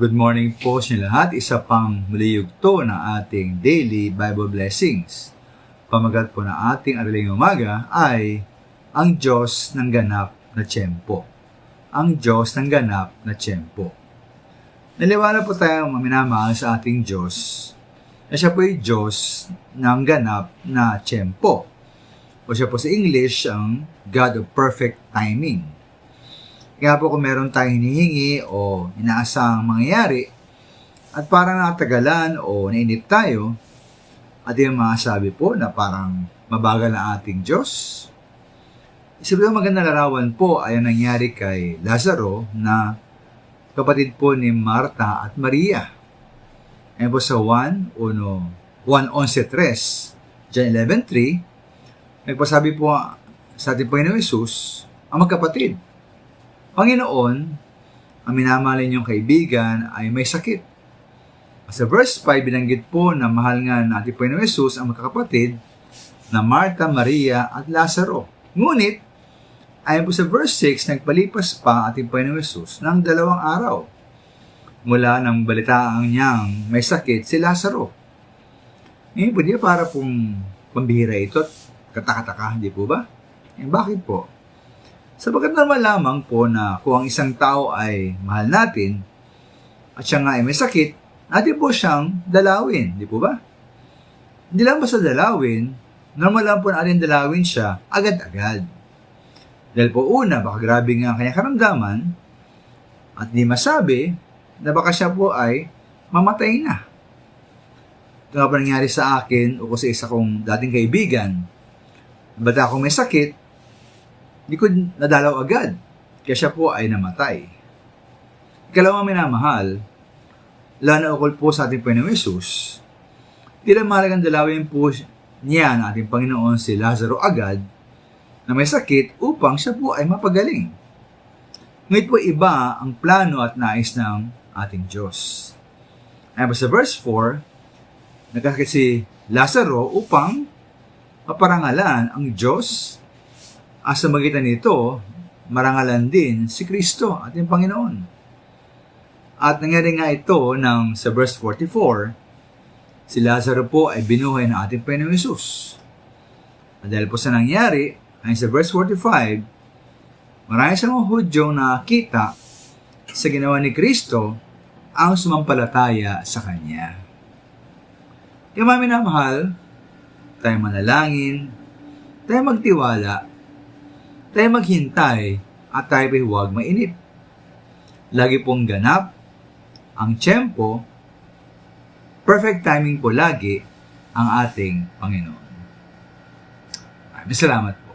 Good morning po sa inyo lahat. Isa pang muli yugto na ating daily Bible blessings. Pamagat po na ating araling umaga ay ang Diyos ng ganap na tiyempo. Ang Diyos ng ganap na tiyempo. Naliwala po tayong minamahal sa ating Diyos na siya po ay Diyos ng ganap na tiyempo. O siya po sa English ang God of perfect timing. Kaya po kung meron tayong hinihingi o inaasang mangyayari at parang natagalan o nainip tayo at yung masasabi po na parang mabagal ang ating Diyos. Isa po yung magandang larawan po ay ang nangyari kay Lazaro na kapatid po ni Marta at Maria. Ayan po sa 1:11-3, John 11:3, nagpasabi po sa ating Panginoon Jesus, ang magkapatid, Panginoon, ang minamahal ninyong kaibigan ay may sakit. Sa verse 5, binanggit po na mahal nga natin Panginoon Jesus ang magkakapatid na Marta, Maria at Lazaro. Ngunit, ayon po sa verse 6, nagpalipas pa ating Panginoon Jesus ng 2 araw mula nang balitaan niyang may sakit si Lazaro. Ngayon po, di para pong pambihira ito at katakataka, di po ba? Bakit po? Sabagat normal lamang po na kung ang isang tao ay mahal natin at siya nga ay may sakit, natin po siyang dalawin, di po ba? Hindi lang basta dalawin, normal lang po na ating dalawin siya agad-agad. Dahil po una, baka grabe nga ang kanyang karamdaman at di masabi na baka siya po ay mamatay na. Ito nga po nangyari sa akin o sa isa kong dating kaibigan. Bata akong may sakit, hindi ko nadalaw agad, kaya siya po ay namatay. Ikalawang minamahal, lalo ukol po sa ating Panginoon Jesus, di lang mahalagang dalawin po niya na ating Panginoon si Lazaro agad na may sakit upang siya po ay mapagaling. Ngunit po iba ang plano at nais ng ating Diyos. Ayan po sa verse 4, nagkasakit si Lazaro upang maparangalan ang Diyos. Sa magitan nito, marangalan din si Kristo, ating Panginoon. At nangyari nga ito nang sa verse 44, si Lazaro po ay binuhay ng ating Panginoon Jesus. At dahil po sa nangyari, ay sa verse 45, marami sa mga Hudyong nakita sa ginawa ni Kristo ang sumampalataya sa Kanya. Kaya mga minamahal, tayo manalangin, tayo magtiwala, tayo maghintay at tayo ay huwag mainip. Lagi pong ganap ang tiyempo, perfect timing po lagi ang ating Panginoon. Maraming salamat po.